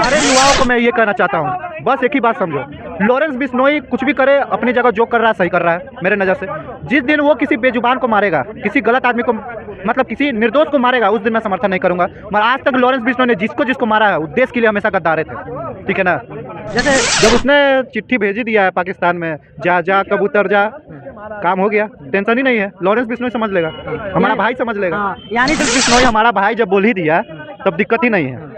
सारे युवाओं को मैं ये कहना चाहता हूँ, बस एक ही बात समझो, लॉरेंस बिश्नोई कुछ भी करे, अपनी जगह जो कर रहा है सही कर रहा है मेरे नज़र से। जिस दिन वो किसी बेजुबान को मारेगा, किसी गलत आदमी को, मतलब किसी निर्दोष को मारेगा, उस दिन मैं समर्थन नहीं करूंगा। मगर आज तक लॉरेंस बिश्नोई ने जिसको जिसको मारा है, देश के लिए हमेशा गद्दारे थे, ठीक है ना। जैसे जब उसने चिट्ठी भेजी दिया है पाकिस्तान में, जा जा कबूतर जा, काम हो गया, टेंशन ही नहीं है। लॉरेंस बिश्नोई समझ लेगा, हमारा भाई समझ लेगा। यानी कि बिश्नोई हमारा भाई जब बोल ही दिया तब दिक्कत ही नहीं है।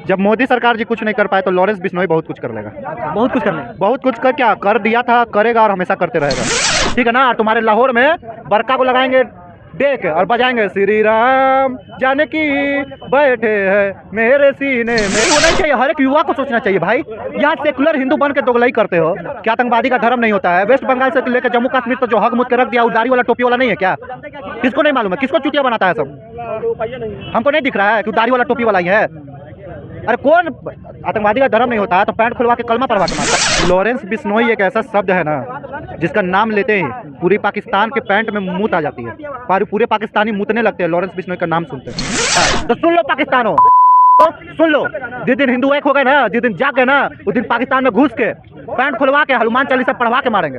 जब मोदी सरकार जी कुछ नहीं कर पाए तो लॉरेंस बिश्नोई बहुत कुछ कर लेगा। बहुत कुछ करना है। बहुत कुछ क्या कर दिया था, करेगा और हमेशा करते रहेगा, ठीक है ना। तुम्हारे लाहौर में बरका को लगाएंगे देख और बजाएंगे श्री राम जानकी बैठे हैं मेरे सीने में। होना चाहिए, हर एक युवा को सोचना चाहिए भाई। यहाँ सेकुलर हिंदू बन के दोगलाई करते हो क्या? आतंकवादी का धर्म नहीं होता है? वेस्ट बंगाल से लेकर जम्मू कश्मीर तो जो हक मुझ के रख दिया, उदारी वाला टोपी वाला नहीं है क्या? किसको नहीं मालूम है? किसको चुतिया बनाता है सब? हमको नहीं दिख रहा है कि उदारी वाला टोपी वाला ही है? अरे कौन आतंकवादी का धर्म नहीं होता है तो पैंट खुलवा के कलमा पढ़वा के मारता। लॉरेंस बिश्नोई एक ऐसा शब्द है ना, जिसका नाम लेते ही पूरी पाकिस्तान के पैंट में मूत आ जाती है, पूरे पाकिस्तानी मूतने लगते हैं लॉरेंस बिश्नोई का नाम सुनते हैं। तो सुन लो पाकिस्तानो, तो सुन लो, जिस दिन हिंदू एक हो गए ना, जिस दिन जाग गए ना, उस दिन पाकिस्तान में घुस के पैंट खुलवा के हनुमान चालीसा पढ़वा के मारेंगे,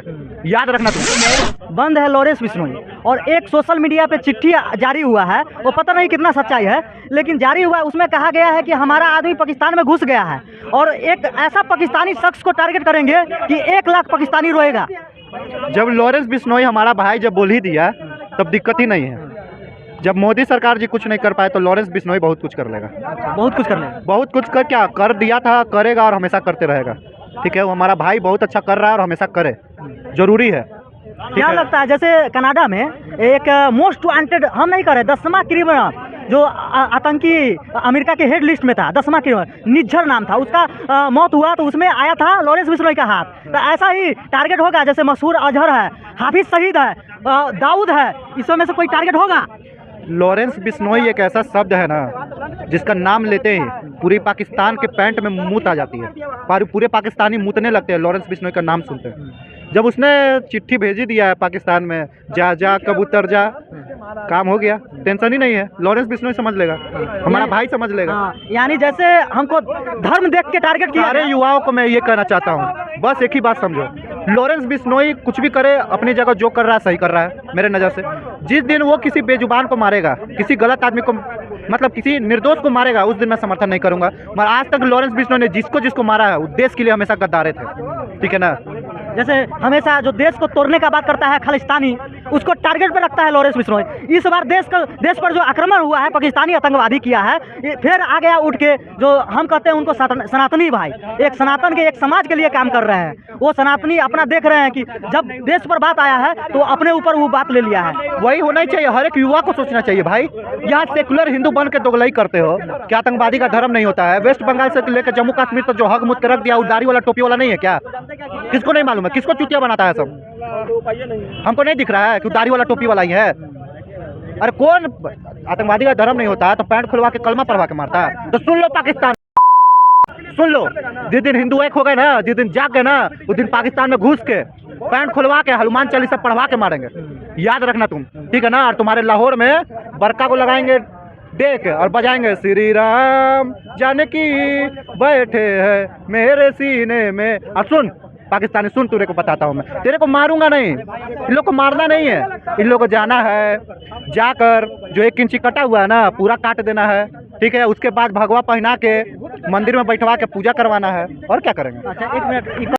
याद रखना तुम। बंद है लॉरेंस बिश्नोई। और एक सोशल मीडिया पे चिट्ठी जारी हुआ है, वो पता नहीं कितना सच्चाई है, लेकिन जारी हुआ है। उसमें कहा गया है कि हमारा आदमी पाकिस्तान में घुस गया है और एक ऐसा पाकिस्तानी शख्स को टारगेट करेंगे कि 1 लाख पाकिस्तानी रोएगा। जब लॉरेंस बिश्नोई हमारा भाई जब बोल ही दिया तब दिक्कत ही नहीं है। जब मोदी सरकार जी कुछ नहीं कर पाए तो लॉरेंस बिश्नोई बहुत कुछ कर लेगा। बहुत कुछ करना है। बहुत कुछ कर क्या कर दिया था, करेगा और हमेशा करते रहेगा, ठीक है। वो हमारा भाई बहुत अच्छा कर रहा है और हमेशा करे, जरूरी है। क्या लगता है, जैसे कनाडा में एक मोस्ट वांटेड, हम नहीं कर रहे, 10वां क्रिमिनल जो आतंकी अमेरिका के हेड लिस्ट में था, 10वां क्रिमिनल निज्जर नाम था, उसका मौत हुआ तो उसमें आया था लॉरेंस बिश्नोई का हाथ। तो ऐसा ही टारगेट होगा, जैसे मसूद अजहर है, हाफिज सईद है, दाऊद है, इसमें से कोई टारगेट होगा? लॉरेंस बिश्नोई एक ऐसा शब्द है ना, जिसका नाम लेते ही पूरी पाकिस्तान के पैंट में मूत आ जाती है, पूरे पाकिस्तानी मूतने लगते हैं लॉरेंस बिश्नोई का नाम सुनते हैं। जब उसने चिट्ठी भेजी दिया है पाकिस्तान में, जा जा कबूतर जा, काम हो गया, टेंशन ही नहीं है। लॉरेंस बिश्नोई समझ लेगा, हमारा भाई समझ लेगा। यानी जैसे हमको धर्म देख के टारगेट किया। सारे युवाओं को मैं ये कहना चाहता हूँ, बस एक ही बात समझो, लॉरेंस बिश्नोई कुछ भी करे, अपनी जगह जो कर रहा है सही कर रहा है मेरे नज़र से। जिस दिन वो किसी बेजुबान को मारेगा, किसी गलत आदमी को, मतलब किसी निर्दोष को मारेगा, उस दिन मैं समर्थन नहीं करूंगा। मगर आज तक लॉरेंस बिश्नोई ने जिसको जिसको मारा है, देश के लिए हमेशा गद्दारे थे, ठीक है ना। जैसे हमेशा जो देश को तोड़ने का बात करता है खालिस्तानी, उसको टारगेट पे रखता है लॉरेंस बिश्नोई। इस बार देश पर जो आक्रमण हुआ है, पाकिस्तानी आतंकवादी किया है, ये फिर आ गया उठ के, जो हम कहते हैं उनको सनातनी भाई, एक सनातन के एक समाज के लिए काम कर रहे हैं। वो सनातनी अपना देख रहे हैं कि जब देश पर बात आया है तो अपने ऊपर वो बात ले लिया है। वही होना ही चाहिए, हर एक युवा को सोचना चाहिए भाई। यहाँ सेकुलर हिंदू बन के दोगलाई करते हो क्या? आतंकवादी का धर्म नहीं होता है? वेस्ट बंगाल से लेकर जम्मू कश्मीर तो जो हक मुझ के रख दिया, उदारी वाला टोपी वाला नहीं है क्या? किसको नहीं मालूम है? किसको चुतिया बनाता है सब? हमको नहीं दिख रहा है कि उदारी वाला टोपी वाला ही है? अरे कौन आतंकवादी का धर्म नहीं होता है तो पैंट खुलवा के कलमा पढ़वा के मारता है? तो सुन लो पाकिस्तान, सुन लो, जिस दिन हिंदू एक हो गए ना, जिस दिन जाग गए ना, उस दिन पाकिस्तान में घुस के पैंट खुलवा के हनुमान चालीसा पढ़वा के मारेंगे, याद रखना तुम, ठीक है ना। और तुम्हारे लाहौर में बरका को लगाएंगे देख और बजाएंगे श्री राम जानकी बैठे हैं मेरे सीने में। और सुन पाकिस्तानी, सुन, तेरे को बताता हूँ मैं, तेरे को मारूंगा नहीं, इन लोग को मारना नहीं है, इन लोग को जाना है, जाकर जो 1 इंची कटा हुआ है ना पूरा काट देना है, ठीक है। उसके बाद भगवा पहना के मंदिर में बैठवा के पूजा करवाना है, और क्या करेंगे। अच्छा, 1 मिनट।